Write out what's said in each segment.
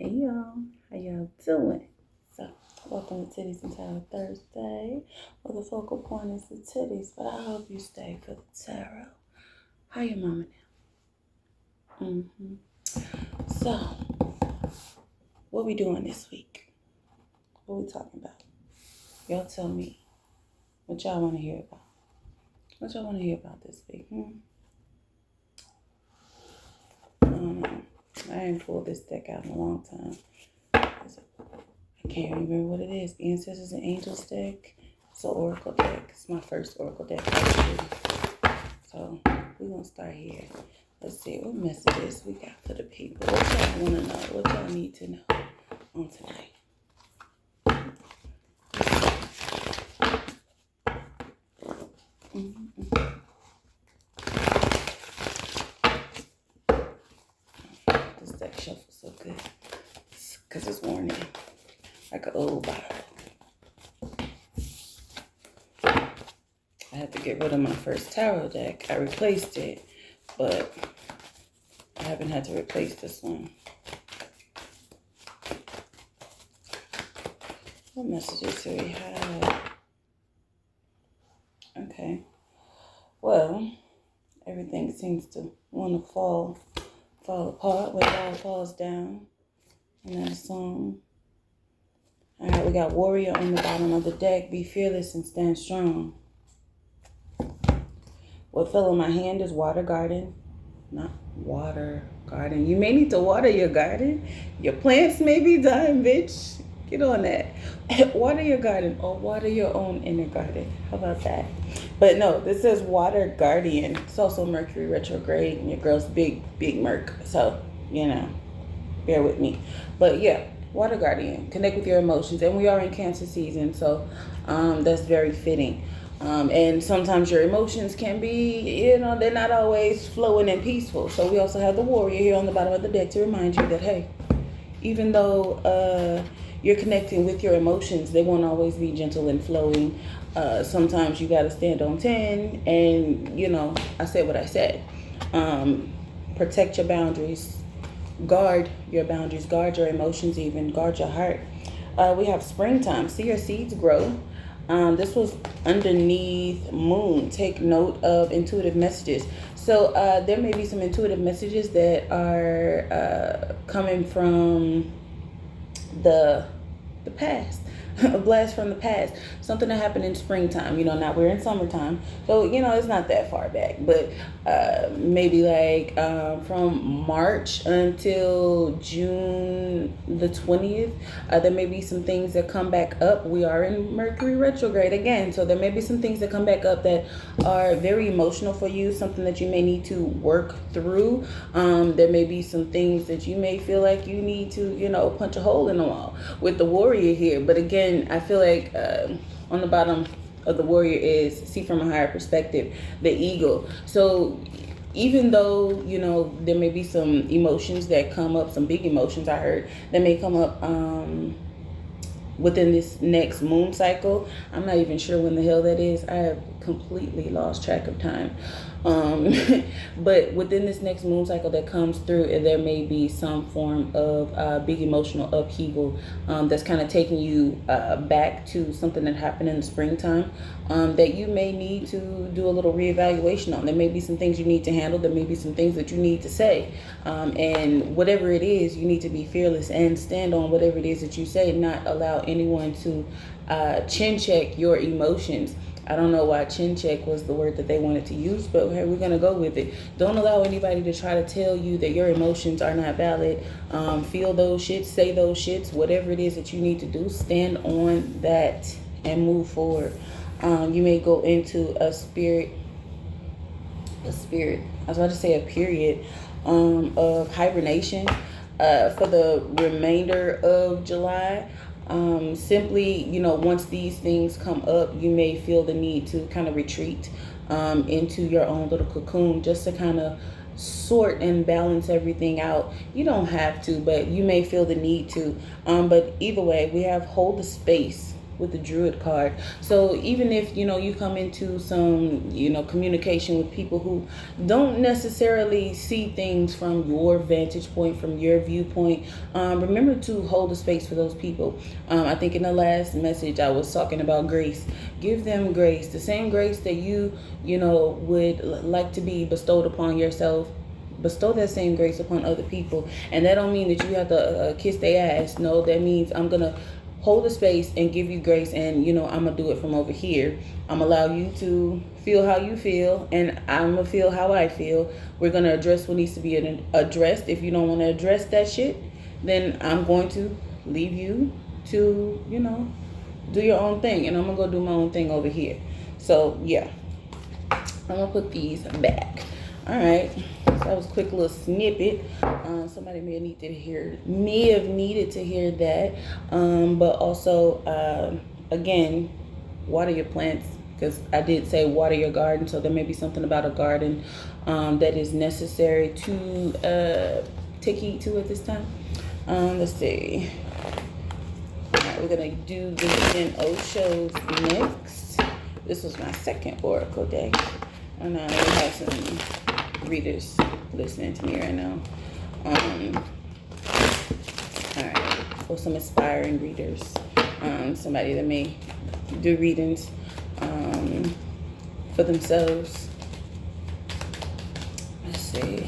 Hey y'all, how y'all doing? So, welcome to Titties and Tarot Thursday, where the focal point is the titties, but I hope you stay for the tarot. How your mama now? So, what we doing this week? What we talking about? Y'all tell me what y'all want to hear about. What y'all want to hear about this week? I ain't pulled this deck out in a long time. I can't remember what it is. Ancestors and Angels deck. It's an Oracle deck. It's my first Oracle deck. So we're going to start here. Let's see what messages we got for the people. What y'all want to know? What y'all need to know on tonight? This deck shuffles so good because it's worn in like an old bottle. I had to get rid of my first tarot deck. I replaced it, but I haven't had to replace this one. What messages do we have? Okay. Well, everything seems to want to fall apart when it all falls down. And that song. All right, we got Warrior on the bottom of the deck. Be fearless and stand strong. What fell in my hand is water garden. Not water garden. You may need to water your garden. Your plants may be dying, bitch. Get on that. Water your garden or water your own inner garden. How about that? But no, this says water guardian. It's also Mercury retrograde and your girl's big Merc. So, bear with me. But yeah, water guardian. Connect with your emotions. And we are in Cancer season, so that's very fitting. And sometimes your emotions can be, they're not always flowing and peaceful. So we also have the Warrior here on the bottom of the deck to remind you that, hey, even though you're connecting with your emotions, they won't always be gentle and flowing. Sometimes you got to stand on 10 and, I said what I said. Protect your boundaries. Guard your boundaries. Guard your emotions even. Guard your heart. We have springtime. See your seeds grow. This was underneath moon. Take note of intuitive messages. So there may be some intuitive messages that are coming from the past. A blast from the past. Something that happened in springtime. Now we're in summertime. So, it's not that far back. But maybe like from March until June the 20th, there may be some things that come back up. We are in Mercury retrograde again. So there may be some things that come back up that are very emotional for you. Something that you may need to work through. There may be some things that you may feel like you need to, punch a hole in the wall with the Warrior here. But again, I feel like on the bottom of the Warrior is see from a higher perspective, the eagle. So even though, there may be some emotions that come up, some big emotions I heard that may come up within this next moon cycle. I'm not even sure when the hell that is. I have completely lost track of time. But within this next moon cycle that comes through, there may be some form of big emotional upheaval that's kind of taking you back to something that happened in the springtime that you may need to do a little reevaluation on. There may be some things you need to handle. There may be some things that you need to say. And whatever it is, you need to be fearless and stand on whatever it is that you say, not allow anyone to chin check your emotions. I don't know why chin check was the word that they wanted to use, but hey, we're going to go with it. Don't allow anybody to try to tell you that your emotions are not valid. Feel those shits, say those shits, whatever it is that you need to do, stand on that and move forward. You may go into a spirit, I was about to say a period of hibernation for the remainder of July. Simply, once these things come up, you may feel the need to kind of retreat into your own little cocoon just to kind of sort and balance everything out. You don't have to, but you may feel the need to. But either way, we have hold the space with the Druid card. So even if, you know, you come into some, you know, communication with people who don't necessarily see things from your vantage point, from your viewpoint, remember to hold a space for those people. I think in the last message I was talking about grace. Give them grace, the same grace that you know, would like to be bestowed upon yourself. Bestow that same grace upon other people. And that don't mean that you have to kiss their ass. No, that means I'm gonna hold the space and give you grace, and, you know, I'm gonna do it from over here. I'm gonna allow you to feel how you feel, and I'm gonna feel how I feel. We're gonna address what needs to be addressed. If you don't want to address that shit, then I'm going to leave you to, you know, do your own thing, and I'm gonna go do my own thing over here. So yeah, I'm gonna put these back. All right, so that was a quick little snippet. Somebody may have needed to hear that. But also, again, water your plants, because I did say water your garden. So there may be something about a garden that is necessary to take heed to at this time. Let's see. All right, we're gonna do the Oshos next. This was my second oracle day, and we have some readers listening to me right now. All right, or some aspiring readers, somebody that may do readings for themselves. Let's see,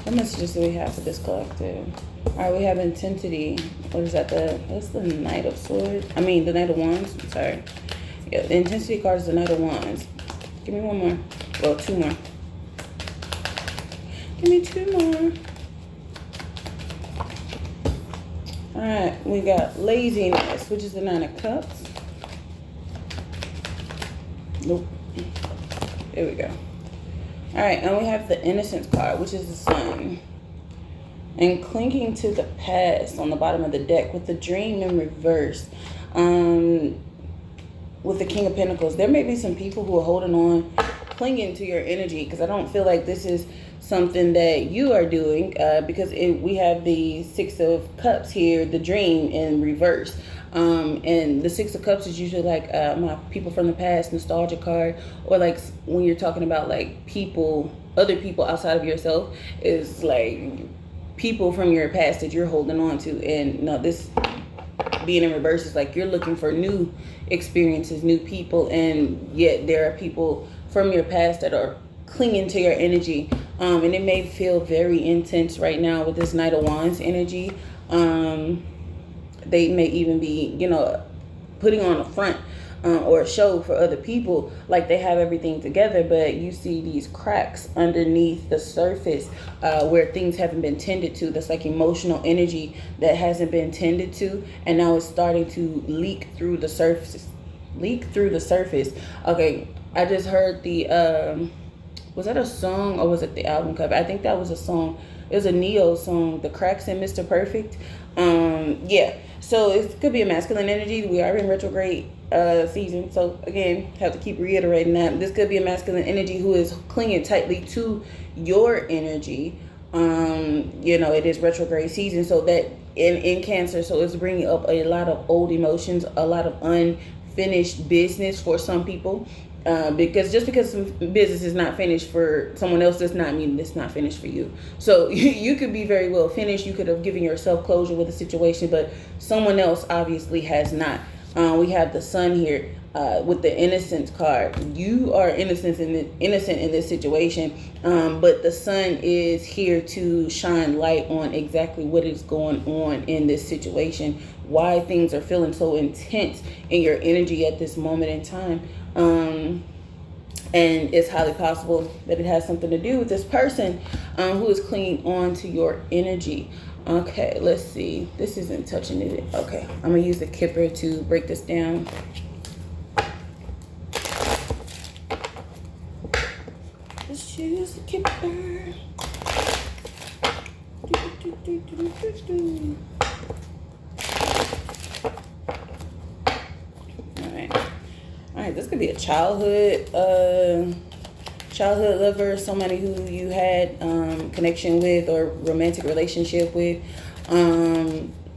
what messages do we have for this collective? All right, we have intensity. What is that? That's the Knight of Swords. I mean, the Knight of Wands. I'm sorry. Yeah, the intensity card is the Knight of Wands. Give me one more. Well, two more. Give me two more. All right, we got laziness, which is the Nine of Cups. Nope. There we go. All right, and we have the Innocence card, which is the Sun. And clinging to the past on the bottom of the deck with the Dream in reverse. With the King of Pentacles, there may be some people who are holding on, clinging to your energy, because I don't feel like this is something that you are doing, because we have the Six of Cups here, the Dream in reverse. And the Six of Cups is usually like my people from the past, nostalgia card, or like when you're talking about like people, other people outside of yourself, is like people from your past that you're holding on to. And no, this being in reverse is like you're looking for new experiences, new people, and yet there are people from your past that are clinging to your energy. And it may feel very intense right now with this Knight of Wands energy. They may even be, you know, putting on a front or a show for other people like they have everything together, but you see these cracks underneath the surface where things haven't been tended to. That's like emotional energy that hasn't been tended to, and now it's starting to leak through the surface. Okay, I just heard the was that a song or was it the album cover? I think that was a song. It was a Neo song, The Cracks in Mr. Perfect. Yeah, so it could be a masculine energy. We are in retrograde season, so again, have to keep reiterating that. This could be a masculine energy who is clinging tightly to your energy. You know, it is retrograde season, so that in Cancer, so it's bringing up a lot of old emotions, a lot of unfinished business for some people. Because just because some business is not finished for someone else does not mean it's not finished for you. So you could be very well finished. You could have given yourself closure with a situation, but someone else obviously has not. We have the Sun here with the Innocence card. You are innocent in this situation, but the Sun is here to shine light on exactly what is going on in this situation, why things are feeling so intense in your energy at this moment in time. And it's highly possible that it has something to do with this person who is clinging on to your energy. Okay, let's see. This isn't touching it. Okay, I'm going to use the Kipper to break this down. Let's use the Kipper. Alright, this could be a childhood lover, somebody who you had connection with or romantic relationship with.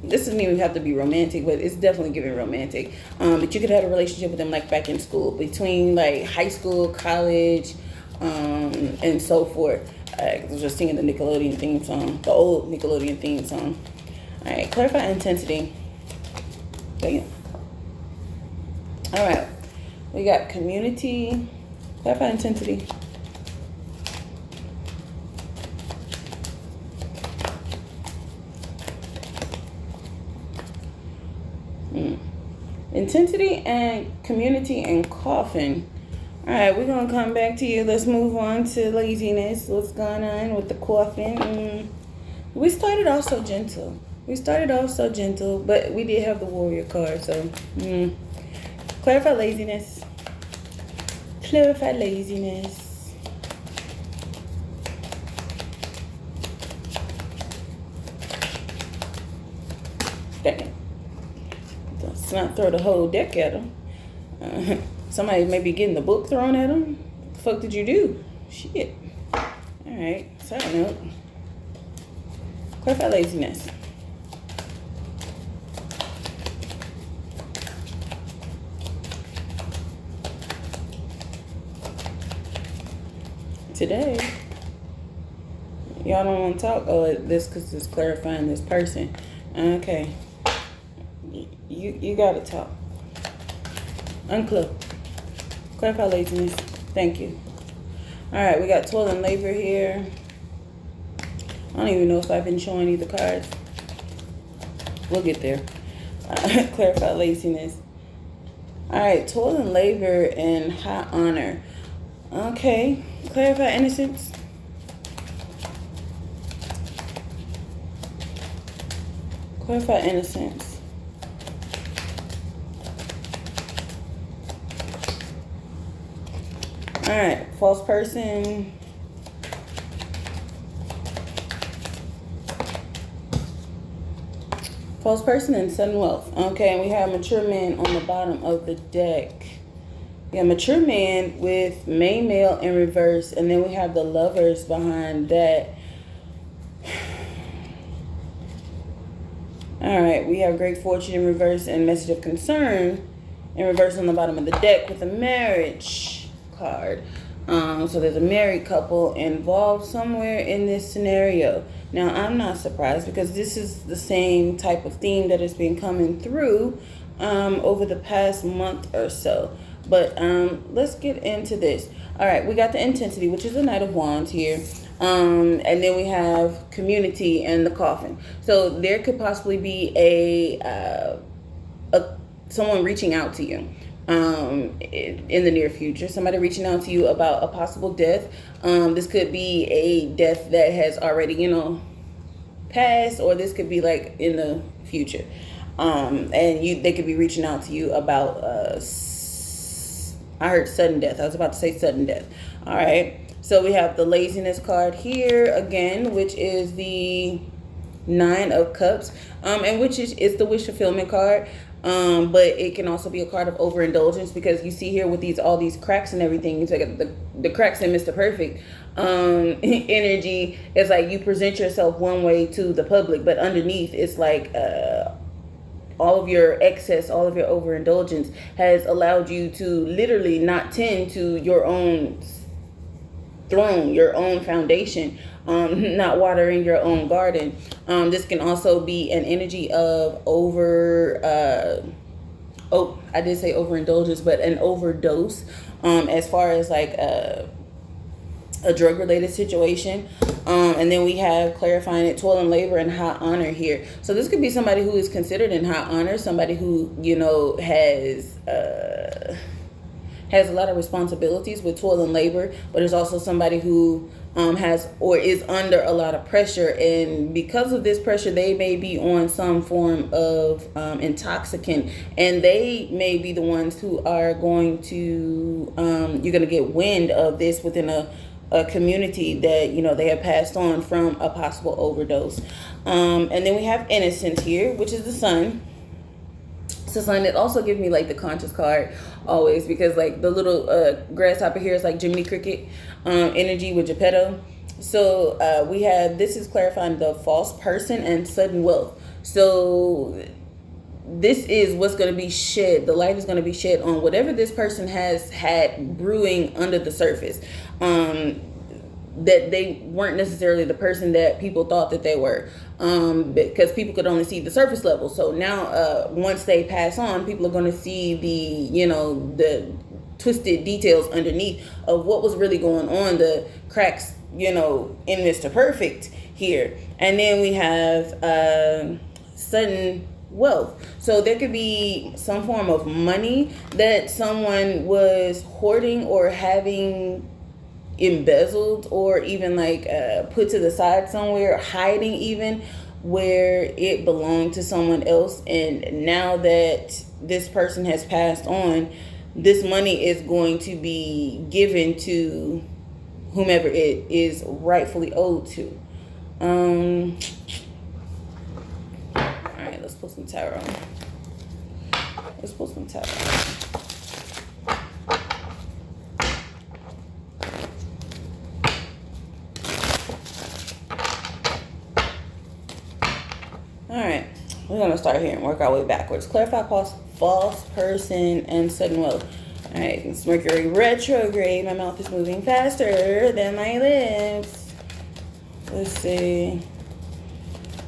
this doesn't even have to be romantic, but it's definitely giving romantic. But you could have a relationship with them like back in school, between like high school, college, and so forth. I was just singing the Nickelodeon theme song, the old Nickelodeon theme song. All right, clarify intensity. Damn. All right, we got community, clarify intensity. Intensity and community and coffin. All right, we're going to come back to you. Let's move on to laziness. What's going on with the coffin? We started off so gentle. But we did have the warrior card. So, clarify laziness. Clarify laziness. Dang. Let's not throw the whole deck at them. Somebody may be getting the book thrown at them. What the fuck did you do? Shit. Alright, side note. Clarify laziness. Today, y'all don't want to talk. Oh, this because it's clarifying this person. Okay. You gotta talk. Uncloak. Clarify laziness. Thank you. Alright, we got toil and labor here. I don't even know if I've been showing you the cards. We'll get there. Clarify laziness. Alright, toil and labor and high honor. Okay. Clarify innocence. Clarify innocence. All right, false person. False person and sudden wealth. Okay, and we have mature man on the bottom of the deck. We have mature man with main male in reverse, and then we have the lovers behind that. All right, we have great fortune in reverse and message of concern in reverse on the bottom of the deck with a marriage card. So there's a married couple involved somewhere in this scenario. Now, I'm not surprised because this is the same type of theme that has been coming through over the past month or so. But let's get into this. All right, we got the intensity, which is the Knight of Wands here. And then we have community and the coffin. So there could possibly be a someone reaching out to you in the near future. Somebody reaching out to you about a possible death. This could be a death that has already, passed, or this could be like in the future. And they could be reaching out to you about I heard sudden death. I was about to say sudden death. All right. So we have the laziness card here again, which is the 9 of Cups, and which is the wish fulfillment card. But it can also be a card of overindulgence, because you see here with all these cracks and everything, it's like the cracks in Mr. Perfect energy. It's like you present yourself one way to the public, but underneath it's like all of your excess, all of your overindulgence has allowed you to literally not tend to your own throne, your own foundation, not watering your own garden. This can also be an energy of I did say overindulgence, but an overdose, as far as like a drug related situation. And then we have clarifying it, toil and labor and high honor here. So this could be somebody who is considered in high honor, somebody who, has a lot of responsibilities with toil and labor, but there's also somebody who has or is under a lot of pressure, and because of this pressure they may be on some form of intoxicant, and they may be the ones who are going to you're going to get wind of this within a community that they have passed on from a possible overdose. And then we have innocence here, which is the sun. The sun, it also gives me like the conscious card always, because like the little grasshopper here is like Jiminy Cricket energy with Geppetto. So we have, this is clarifying the false person and sudden wealth. So this is what's going to be shed. The light is going to be shed on whatever this person has had brewing under the surface. That they weren't necessarily the person that people thought that they were, because people could only see the surface level. So now, once they pass on, people are going to see the twisted details underneath of what was really going on, the cracks, in Mr. Perfect here. And then we have sudden wealth. So there could be some form of money that someone was hoarding or having embezzled, or even put to the side somewhere, hiding even, where it belonged to someone else. And now that this person has passed on, this money is going to be given to whomever it is rightfully owed to. All right, let's pull some tarot. All right, we're going to start here and work our way backwards. Clarify false person and sudden wealth. All right, it's Mercury retrograde. My mouth is moving faster than my lips. Let's see.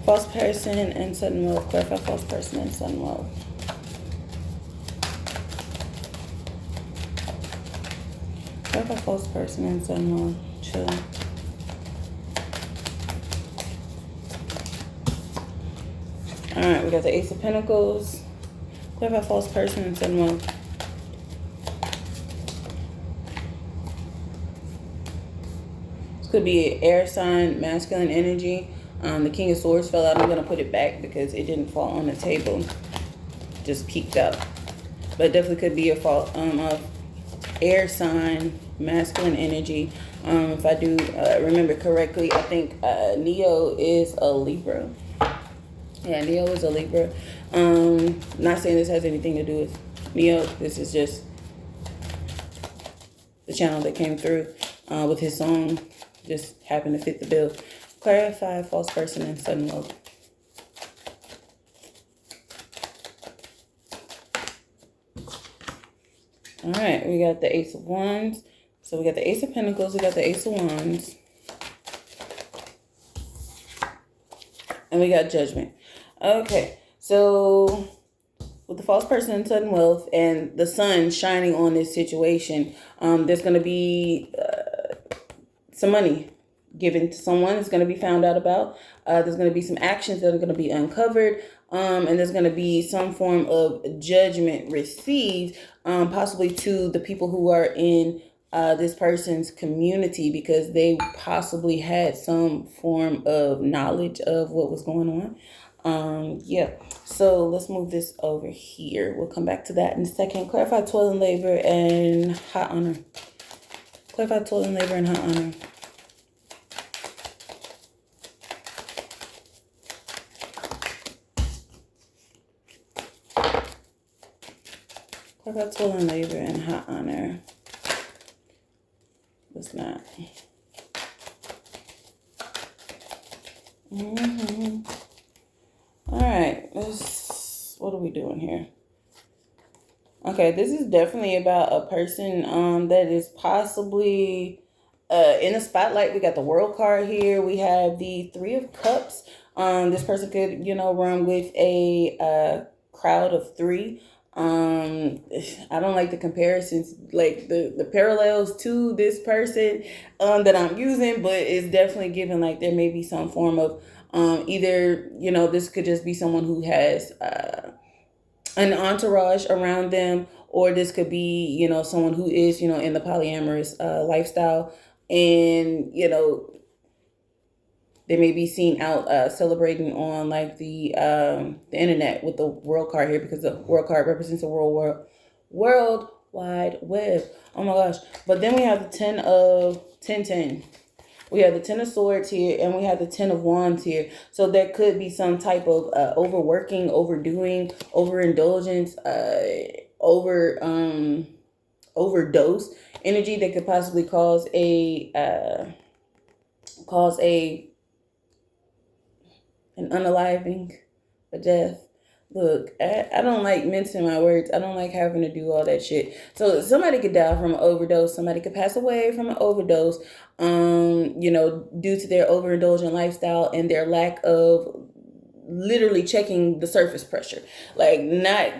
False person and sudden wealth. Clarify false person and sudden wealth. Clarify false person and sudden wealth. Chill. All right, we got the Ace of Pentacles. Clarify false person and sudden wealth. This could be an air sign, masculine energy. The King of Swords fell out. I'm going to put it back because it didn't fall on the table. Just peeked up. But it definitely could be a air sign, masculine energy. If I do remember correctly, I think Neo is a Libra. Yeah, Neo is a Libra. Not saying this has anything to do with Neo. This is just the channel that came through with his song. Just happened to fit the bill. Clarify false person and sudden wealth. All right, we got the Ace of Wands. So we got the Ace of Pentacles. We got the Ace of Wands. And we got Judgment. Okay, so with the false person and sudden wealth and the sun shining on this situation, there's going to be some money given to someone. It's going to be found out about. There's going to be some actions that are going to be uncovered. And there's going to be some form of judgment received, possibly to the people who are in this person's community, because they possibly had some form of knowledge of what was going on. Yeah, so let's move this over here. We'll come back to that in a second. Clarify toil and labor and hot honor. Clarify toil and labor and hot honor. Clarify toil and labor and hot honor. What's not? All right, what are we doing here? Okay, this is definitely about a person that is possibly in the spotlight. We got the World card here. We have the Three of Cups. This person could, run with a crowd of three. I don't like the comparisons, like the parallels to this person that I'm using, but it's definitely given like there may be some form of either, this could just be someone who has an entourage around them, or this could be, someone who is, in the polyamorous lifestyle, and, they may be seen out celebrating on like the internet with the World card here, because the World card represents the world wide web. Oh my gosh. But then we have the 10. We have the 10 of Swords here, and we have the 10 of Wands here. So there could be some type of overworking, overdoing, overindulgence, overdose energy that could possibly cause a cause an unaliving, a death. Look, I don't like mincing my words. I don't like having to do all that shit. So somebody could die from an overdose. Somebody could pass away from an overdose, due to their overindulgent lifestyle and their lack of literally checking the surface pressure. Like, not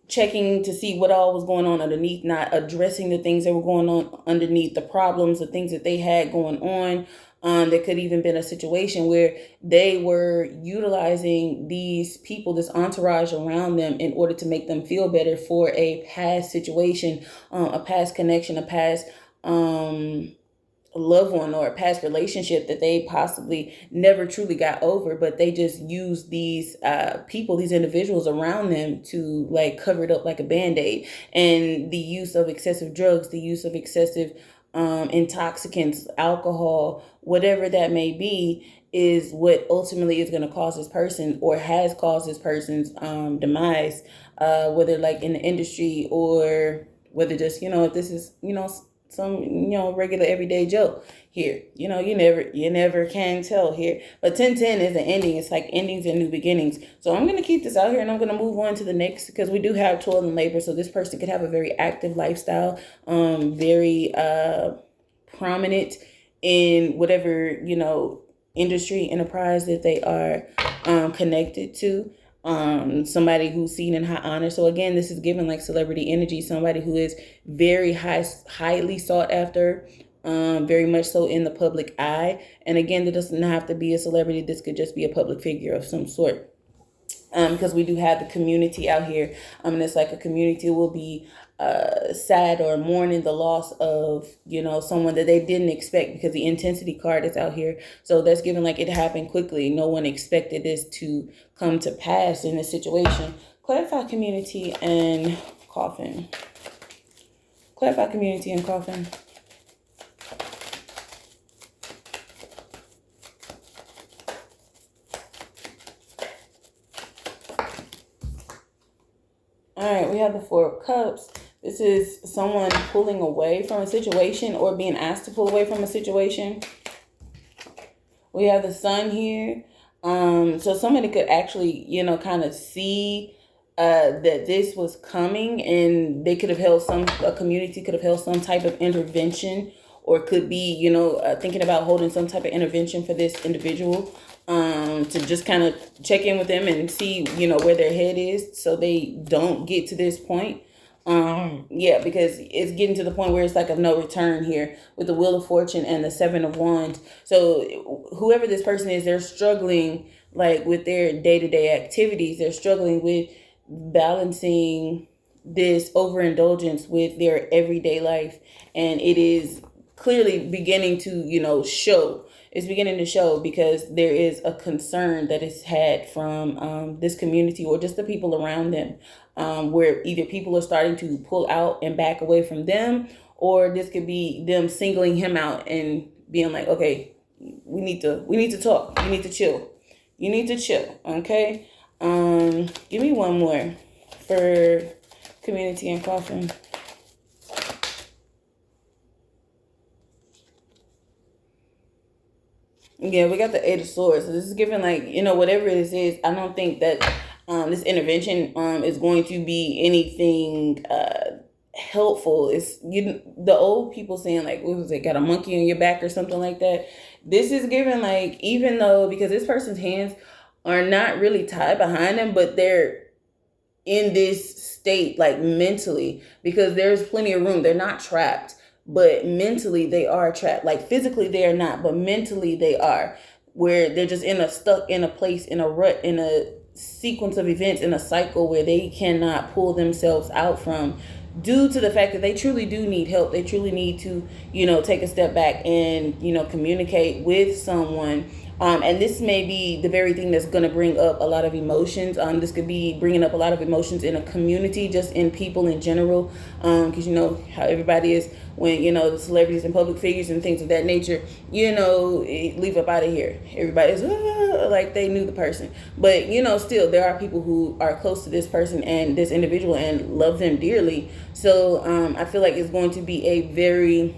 checking to see what all was going on underneath, not addressing the things that were going on underneath, the problems, the things that they had going on. There could even been a situation where they were utilizing these people, this entourage around them, in order to make them feel better for a past situation, a past connection, a past loved one, or a past relationship that they possibly never truly got over, but they just use these people, these individuals around them to like cover it up like a band-aid. And the use of excessive drugs, the use of excessive intoxicants, alcohol, whatever that may be, is what ultimately is going to cause this person, or has caused this person's demise, whether like in the industry, or whether just, if this is, some, regular everyday Joe here. You never can tell here. But 1010 is an ending. It's like endings and new beginnings. So I'm going to keep this out here, and I'm going to move on to the next, because we do have toil and labor. So this person could have a very active lifestyle, very prominent in whatever, industry, enterprise that they are connected to. Somebody who's seen in high honor. So again, this is given like celebrity energy, somebody who is very highly sought after, very much so in the public eye. And again, that doesn't have to be a celebrity. This could just be a public figure of some sort. Because we do have the community out here. And it's like a community will be sad or mourning the loss of, someone that they didn't expect, because the intensity card is out here. So that's given like it happened quickly. No one expected this to come to pass in this situation. Clarify community and coffin. Clarify community and coffin. All right, we have the Four of Cups. This is someone pulling away from a situation, or being asked to pull away from a situation. We have the Sun here. So somebody could actually, kind of see that this was coming, and they could have held a community could have held some type of intervention, or could be, thinking about holding some type of intervention for this individual. To just kind of check in with them and see, where their head is, so they don't get to this point. Because it's getting to the point where it's like a no return here with the Wheel of Fortune and the Seven of Wands. So whoever this person is, they're struggling like with their day-to-day activities. They're struggling with balancing this overindulgence with their everyday life. And it is clearly beginning to, show. It's beginning to show, because there is a concern that is had from this community, or just the people around them, where either people are starting to pull out and back away from them, or this could be them singling him out and being like, okay, we need to talk. You need to chill. You need to chill. Okay. Give me one more for community and coffin. Yeah, we got the Eight of Swords. So this is giving like, whatever it is, I don't think that this intervention is going to be anything helpful. It's the old people saying like, what was it, got a monkey on your back or something like that. This is giving like, even though, because this person's hands are not really tied behind them, but they're in this state like mentally, because there's plenty of room. They're not trapped. But mentally they are trapped. Like physically they are not, but mentally they are, where they're just stuck in a place, in a rut, in a sequence of events, in a cycle where they cannot pull themselves out from, due to the fact that they truly do need help. They truly need to, take a step back and, communicate with someone. And this may be the very thing that's going to bring up a lot of emotions. This could be bringing up a lot of emotions in a community, just in people in general. Because how everybody is when, the celebrities and public figures and things of that nature, leave up out of here. Everybody's like they knew the person. But, still there are people who are close to this person and this individual and love them dearly. So I feel like it's going to be a very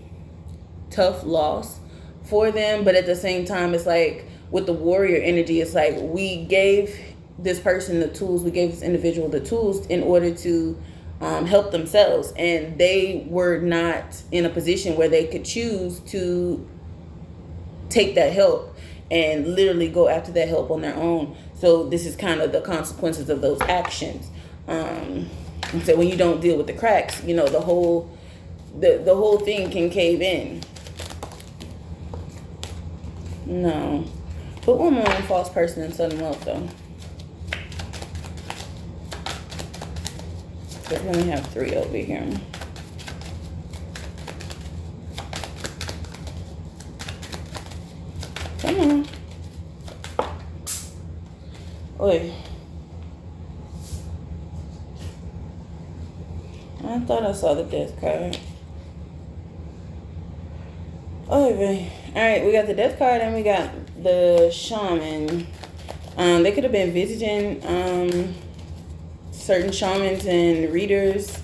tough loss for them, but at the same time, it's like with the warrior energy, it's like we gave this person the tools, we gave this individual the tools in order to help themselves, and they were not in a position where they could choose to take that help and literally go after that help on their own. So this is kind of the consequences of those actions. So when you don't deal with the cracks, you know, the whole thing can cave in. No. Put one more on false person and sudden wealth, though. Because we only have 3 over here. Come on. Oi. I thought I saw the death card. Okay. Alright, we got the death card and we got the shaman. They could have been visiting certain shamans and readers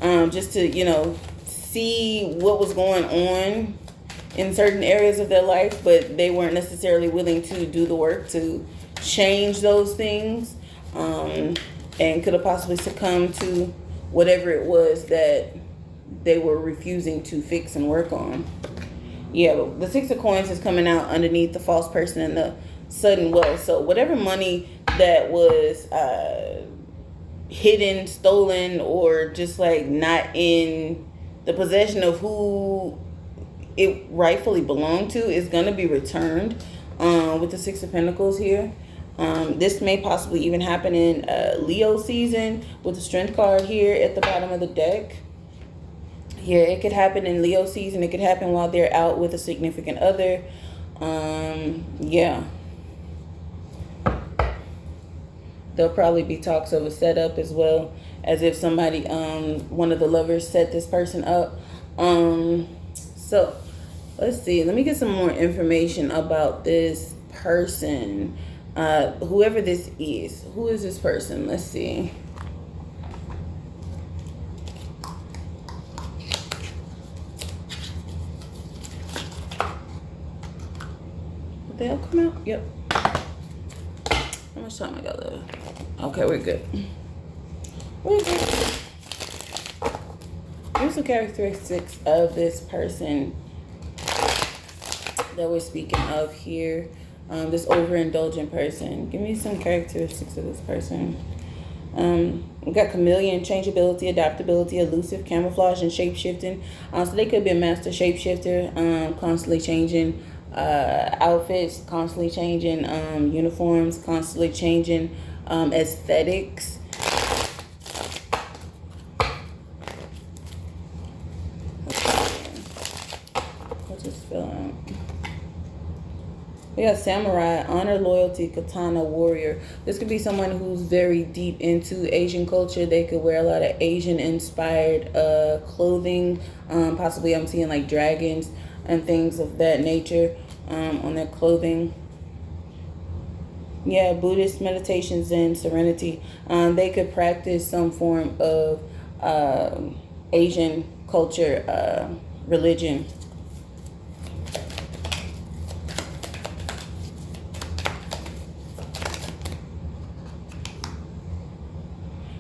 just to, you know, see what was going on in certain areas of their life, but they weren't necessarily willing to do the work to change those things, and could have possibly succumbed to whatever it was that they were refusing to fix and work on. Yeah, but the 6 of coins is coming out underneath the false person and the sudden wealth. So whatever money that was hidden, stolen, or just like not in the possession of who it rightfully belonged to is going to be returned with the 6 of Pentacles here. This may possibly even happen in Leo season with the Strength card here at the bottom of the deck. Here, it could happen in Leo season. It could happen while they're out with a significant other. Yeah. There'll probably be talks of a setup as well, as if somebody, one of the lovers set this person up. So, let's see. Let me get some more information about this person. Whoever this is. Who is this person? Let's see. Did they all come out? Yep. How much time I got left? Okay, we're good. We're good. Here's the characteristics of this person that we're speaking of here. This overindulgent person. Give me some characteristics of this person. We got chameleon, changeability, adaptability, elusive, camouflage, and shape-shifting. So they could be a master shapeshifter, constantly changing outfits, constantly changing uniforms, constantly changing aesthetics. What's this spell out? We got samurai, honor, loyalty, katana, warrior. This could be someone who's very deep into Asian culture. They could wear a lot of Asian-inspired clothing. Possibly I'm seeing like dragons and things of that nature on their clothing. Yeah, Buddhist meditations and serenity. They could practice some form of Asian culture, religion.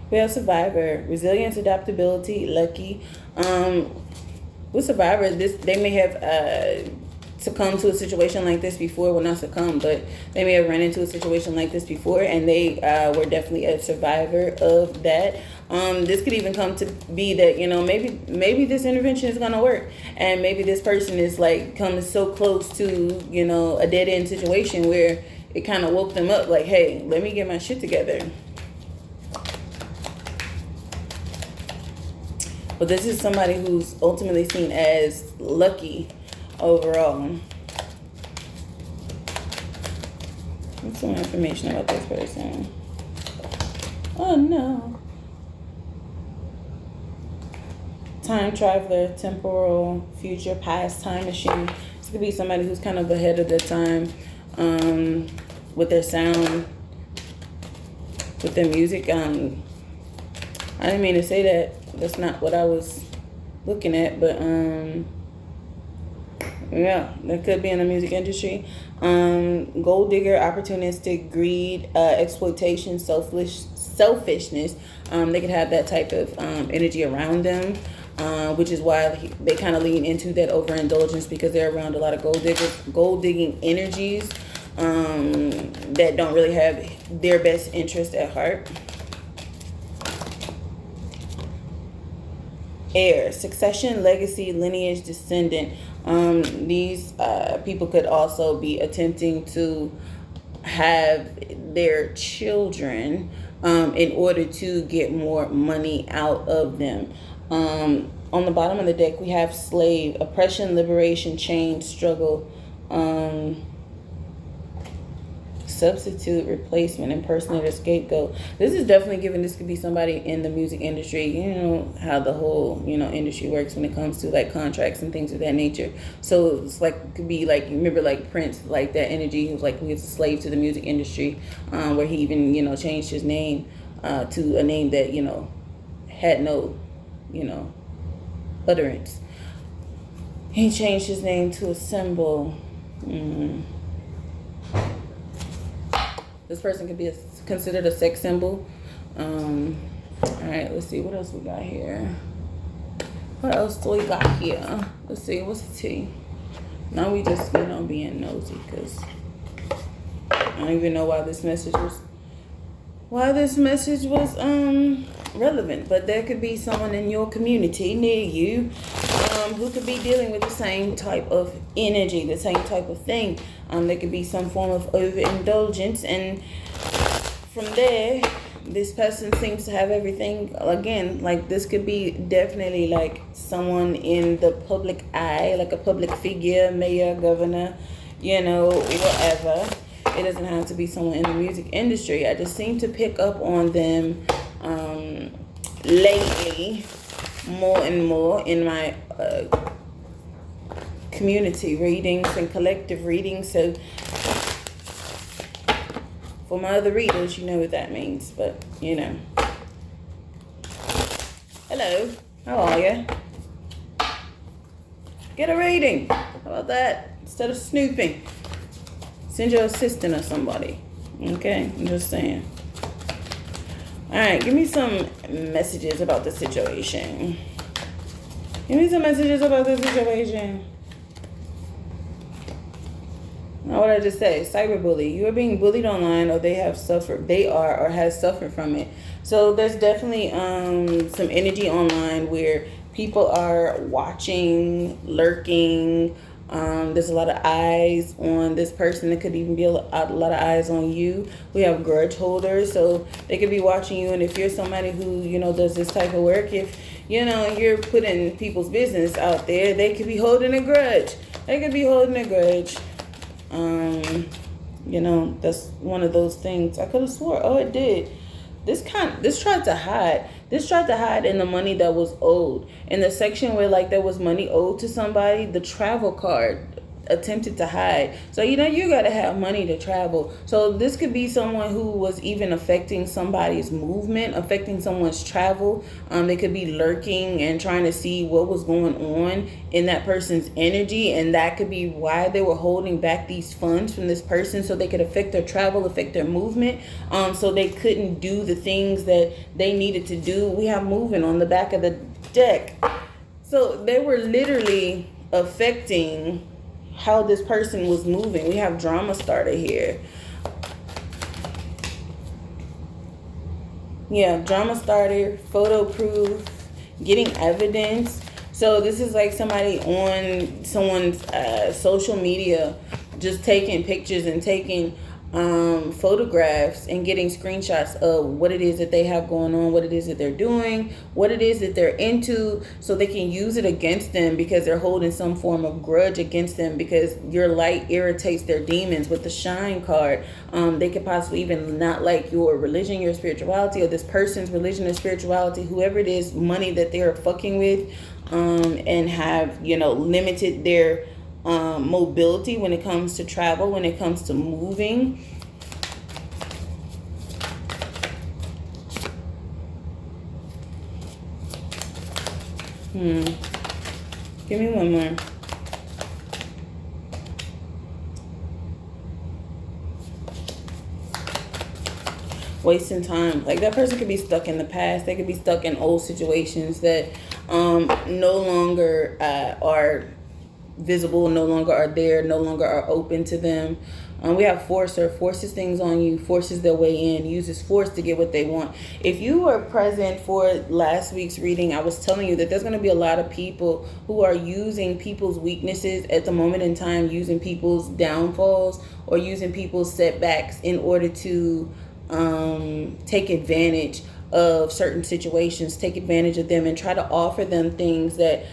We have survivor, resilience, adaptability, lucky. With survivor, they may have succumbed to a situation like this before. Well, not succumbed, but they may have run into a situation like this before, and they were definitely a survivor of that. This could even come to be that, you know, maybe this intervention is gonna work, and maybe this person is like coming so close to, you know, a dead end situation where it kind of woke them up, like, hey, let me get my shit together. But this is somebody who's ultimately seen as lucky overall. What's some information about this person? Oh no. Time traveler, temporal, future, past, time machine. This could be somebody who's kind of ahead of their time with their sound, with their music. I didn't mean to say that. That's not what I was looking at, but Yeah, that could be in the music industry. Gold digger, opportunistic, greed, exploitation, selfishness. They could have that type of energy around them, which is why they kind of lean into that overindulgence, because they're around a lot of gold digging energies that don't really have their best interest at heart. Heir, succession, legacy, lineage, descendant. These people could also be attempting to have their children in order to get more money out of them. On the bottom of the deck, we have slave, oppression, liberation, change, struggle, substitute, replacement, impersonator, scapegoat. This is definitely giving, this could be somebody in the music industry. You know how the whole, industry works when it comes to like contracts and things of that nature. So it's like, it could be like, you remember like Prince, like that energy. He was like, he was a slave to the music industry, where he even, changed his name to a name that, had no, utterance. He changed his name to a symbol. This person could be considered a sex symbol. All right, let's see. What else we got here? What else do we got here? Let's see. What's the T? Now we just, being nosy, because I don't even know why this message was relevant. But there could be someone in your community near you who could be dealing with the same type of energy, the same type of thing. There could be some form of overindulgence, and from there, this person seems to have everything. Again, like this could be definitely like someone in the public eye, like a public figure, mayor, governor, whatever. It doesn't have to be someone in the music industry. I just seem to pick up on them lately more and more in my community readings and collective readings. So for my other readers, you know what that means. But hello, how are you? Get a reading. How about that? Instead of snooping, send your assistant or somebody. Okay, I'm just saying. All right, give me some messages about the situation. Give me some messages about the situation. What did I just say? Cyberbully. You are being bullied online, or they have suffered. They are or has suffered from it. So there's definitely some energy online where people are watching, lurking. There's a lot of eyes on this person. There could even be a lot of eyes on you. We have grudge holders, so they could be watching you. And if you're somebody who, does this type of work, if, you're putting people's business out there, they could be holding a grudge. They could be holding a grudge. That's one of those things. I could have swore, it did. This tried to hide. This tried to hide in the money that was owed. In the section where there was money owed to somebody, the travel card attempted to hide. So you gotta have money to travel. So this could be someone who was even affecting somebody's movement, affecting someone's travel. They could be lurking and trying to see what was going on in that person's energy, and that could be why they were holding back these funds from this person, so they could affect their travel, affect their movement, so they couldn't do the things that they needed to do. We have moving on the back of the deck. So they were literally affecting how this person was moving. We have drama starter here. Yeah, drama starter, photo proof, getting evidence. So this is like somebody on someone's social media just taking pictures and taking photographs and getting screenshots of what it is that they have going on, what it is that they're doing, what it is that they're into, so they can use it against them because they're holding some form of grudge against them, because your light irritates their demons. With the shine card, they could possibly even not like your religion, your spirituality, or this person's religion or spirituality, whoever it is, money that they're fucking with, and have limited their mobility when it comes to travel, when it comes to moving. Give me one more. wasting time. Like that person could be stuck in the past. They could be stuck in old situations that no longer are visible, no longer are there, no longer are open to them. We have forcer, forces things on you, forces their way in, uses force to get what they want. If you were present for last week's reading, I was telling you that there's going to be a lot of people who are using people's weaknesses at the moment in time, using people's downfalls or using people's setbacks in order to take advantage of certain situations, take advantage of them and try to offer them things that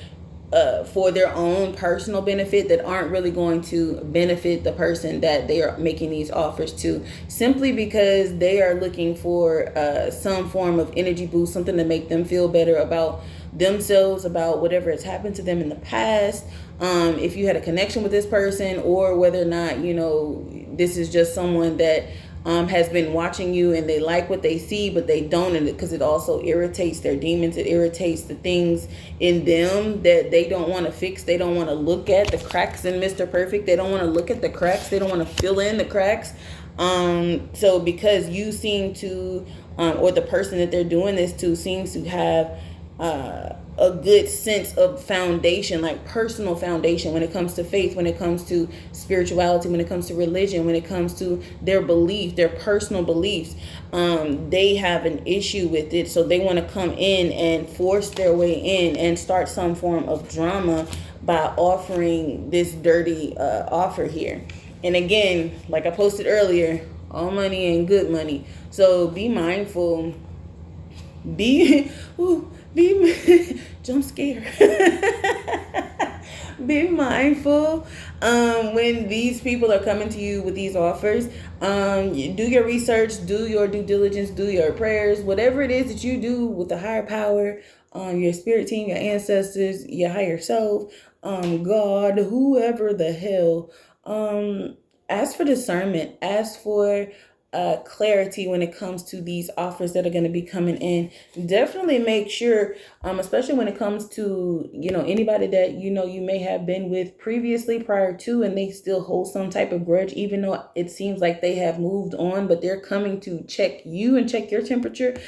for their own personal benefit that aren't really going to benefit the person that they are making these offers to, simply because they are looking for some form of energy boost, something to make them feel better about themselves, about whatever has happened to them in the past. If you had a connection with this person, or whether or not, you know, this is just someone that has been watching you and they like what they see, but they don't, and because it also irritates their demons, it irritates the things in them that they don't want to fix. They don't want to look at the cracks in Mr. Perfect. They don't want to look at the cracks. They don't want to fill in the cracks. So because you seem to, or the person that they're doing this to seems to have a good sense of foundation, like personal foundation, when it comes to faith, when it comes to spirituality, when it comes to religion, when it comes to their belief, their personal beliefs, they have an issue with it. So they want to come in and force their way in and start some form of drama by offering this dirty offer here. And again, like I posted earlier, all money ain't good money. So be mindful. Be jump scare. Be mindful when these people are coming to you with these offers. Do your research, do your due diligence, do your prayers, whatever it is that you do with the higher power, your spirit team, your ancestors, your higher self, God, whoever the hell. Ask for discernment, ask for clarity when it comes to these offers that are going to be coming in. Definitely make sure, especially when it comes to, you know, anybody that, you know, you may have been with previously prior to, and they still hold some type of grudge, even though it seems like they have moved on, but they're coming to check you and check your temperature.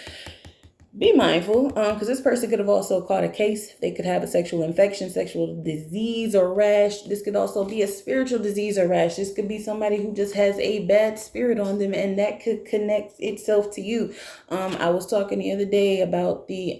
Be mindful, because this person could have also caught a case. They could have a sexual infection, sexual disease or rash. This could also be a spiritual disease or rash. This could be somebody who just has a bad spirit on them, and that could connect itself to you. I was talking the other day about the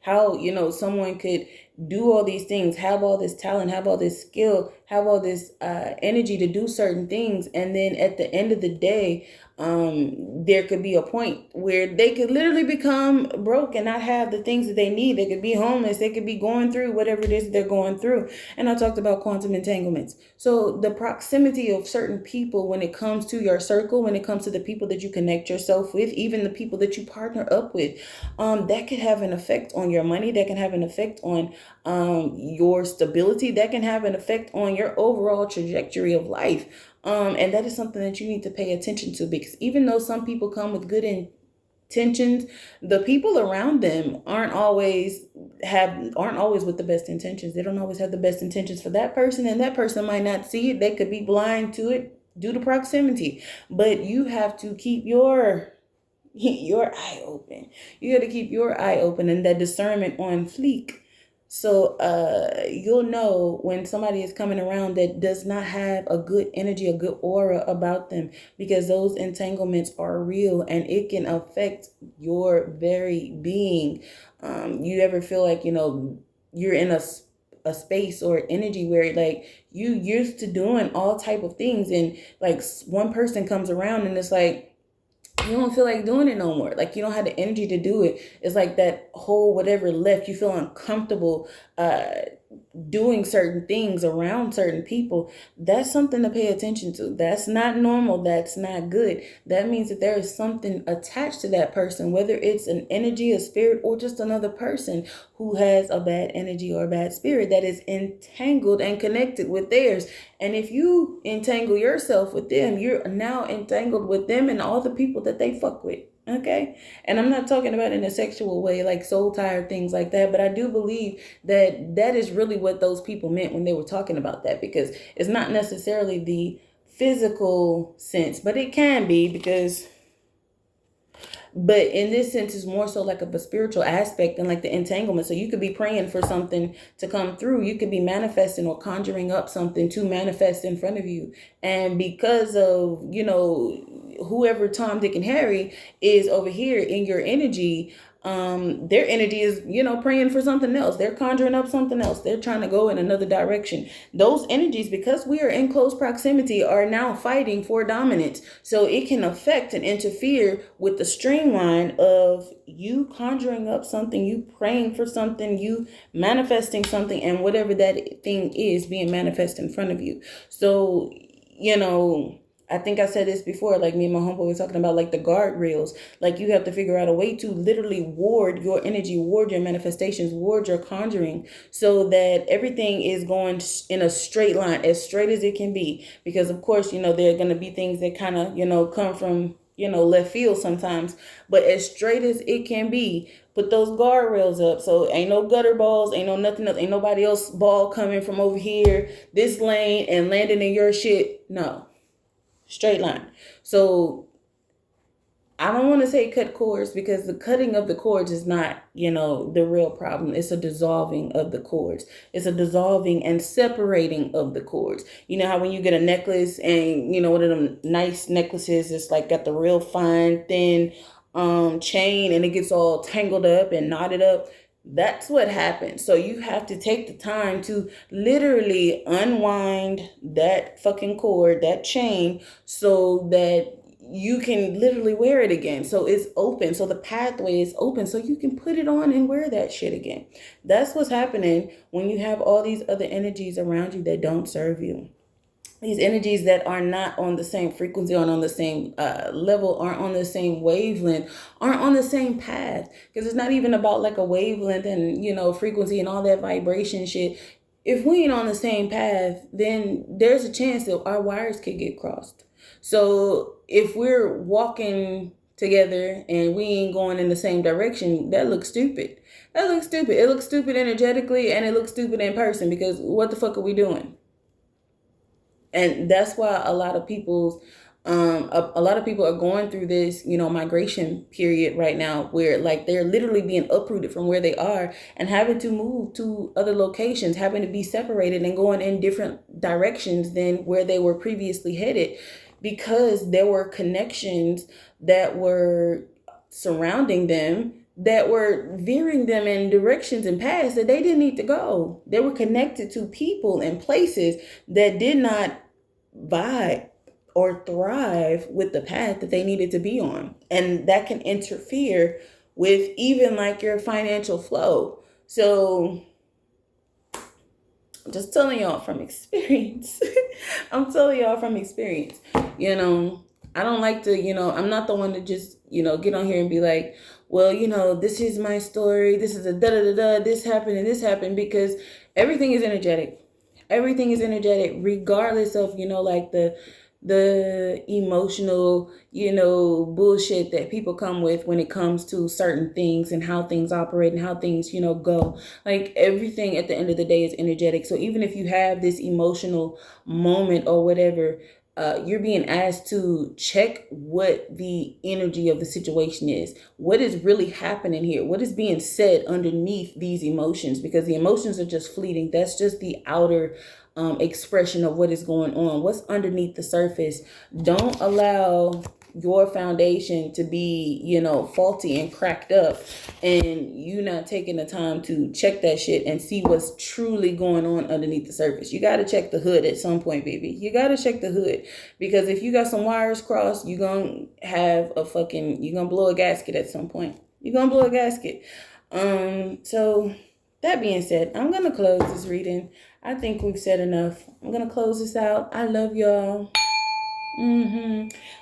how, you know, someone could do all these things, have all this talent, have all this skill, have all this energy to do certain things, and then at the end of the day, there could be a point where they could literally become broke and not have the things that they need. They could be homeless. They could be going through whatever it is they're going through. And I talked about quantum entanglements. So the proximity of certain people when it comes to your circle, when it comes to the people that you connect yourself with, even the people that you partner up with, that could have an effect on your money. That can have an effect on your stability. That can have an effect on your overall trajectory of life. And that is something that you need to pay attention to, because even though some people come with good intentions, the people around them aren't always with the best intentions. They don't always have the best intentions for that person, and that person might not see it. They could be blind to it due to proximity. But you have to keep your eye open. You got to keep your eye open and that discernment on fleek. So you'll know when somebody is coming around that does not have a good energy, a good aura about them, because those entanglements are real and it can affect your very being. You ever feel like, you know, you're in a space or energy where like you used to doing all type of things, and like one person comes around and it's like, you don't feel like doing it no more. Like you don't have the energy to do it. It's like that whole whatever left. You feel uncomfortable doing certain things around certain people. That's something to pay attention to. That's not normal. That's not good. That means that there is something attached to that person, whether it's an energy, a spirit, or just another person who has a bad energy or a bad spirit that is entangled and connected with theirs. And if you entangle yourself with them, you're now entangled with them and all the people that they fuck with. Okay. And I'm not talking about in a sexual way, like soul tired things like that. But I do believe that that is really what those people meant when they were talking about that, because it's not necessarily the physical sense, but it can be, because But in this sense, it's more so like of a spiritual aspect and like the entanglement. So you could be praying for something to come through. You could be manifesting or conjuring up something to manifest in front of you. And because of, whoever Tom, Dick, and Harry is over here in your energy, their energy is, praying for something else. They're conjuring up something else. They're trying to go in another direction. Those energies, because we are in close proximity, are now fighting for dominance. So it can affect and interfere with the streamline of you conjuring up something, you praying for something, you manifesting something, and whatever that thing is being manifested in front of you. So, I think I said this before, like me and my homeboy were talking about like the guardrails. Like you have to figure out a way to literally ward your energy, ward your manifestations, ward your conjuring, so that everything is going in a straight line, as straight as it can be. Because of course, there are going to be things that kind of, come from, left field sometimes, but as straight as it can be, put those guardrails up. So ain't no gutter balls, ain't no nothing else, ain't nobody else ball coming from over here, this lane and landing in your shit. No. Straight line. So I don't want to say cut cords, because the cutting of the cords is not, the real problem. It's a dissolving of the cords. It's a dissolving and separating of the cords. You know how when you get a necklace and, one of them nice necklaces, it's like got the real fine, thin chain, and it gets all tangled up and knotted up. That's what happens. So you have to take the time to literally unwind that fucking cord, that chain, so that you can literally wear it again. So it's open. So the pathway is open. So you can put it on and wear that shit again. That's what's happening when you have all these other energies around you that don't serve you. These energies that are not on the same frequency, aren't on the same level, aren't on the same wavelength, aren't on the same path. Because it's not even about like a wavelength and, frequency and all that vibration shit. If we ain't on the same path, then there's a chance that our wires could get crossed. So if we're walking together and we ain't going in the same direction, that looks stupid. That looks stupid. It looks stupid energetically, and it looks stupid in person, because what the fuck are we doing? And that's why a lot of people are going through this, migration period right now, where like they're literally being uprooted from where they are and having to move to other locations, having to be separated and going in different directions than where they were previously headed, because there were connections that were surrounding them that were veering them in directions and paths that they didn't need to go. They were connected to people and places that did not vibe or thrive with the path that they needed to be on. And that can interfere with even like your financial flow. So I'm just telling y'all from experience. I'm telling y'all from experience. I don't like to, I'm not the one to just, get on here and be like, well, this is my story. This is a da-da-da-da. This happened and this happened, because everything is energetic. Everything is energetic, regardless of, like the emotional, bullshit that people come with when it comes to certain things and how things operate and how things, go. Like everything at the end of the day is energetic. So even if you have this emotional moment or whatever, you're being asked to check what the energy of the situation is. What is really happening here? What is being said underneath these emotions? Because the emotions are just fleeting. That's just the outer expression of what is going on. What's underneath the surface? Don't allow your foundation to be, faulty and cracked up, and you not taking the time to check that shit and see what's truly going on underneath the surface. You got to check the hood at some point, baby. You got to check the hood, because if you got some wires crossed, you're going to have you're going to blow a gasket at some point. You're going to blow a gasket. So that being said, I'm going to close this reading. I think we've said enough. I'm going to close this out. I love y'all.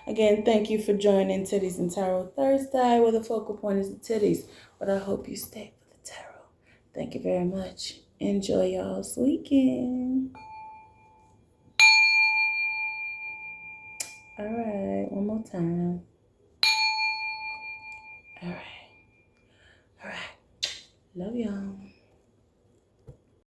Again, thank you for joining Titties and Tarot Thursday, where the focal point is the titties. But I hope you stay for the tarot. Thank you very much. Enjoy y'all's weekend. All right, one more time. All right. Love y'all.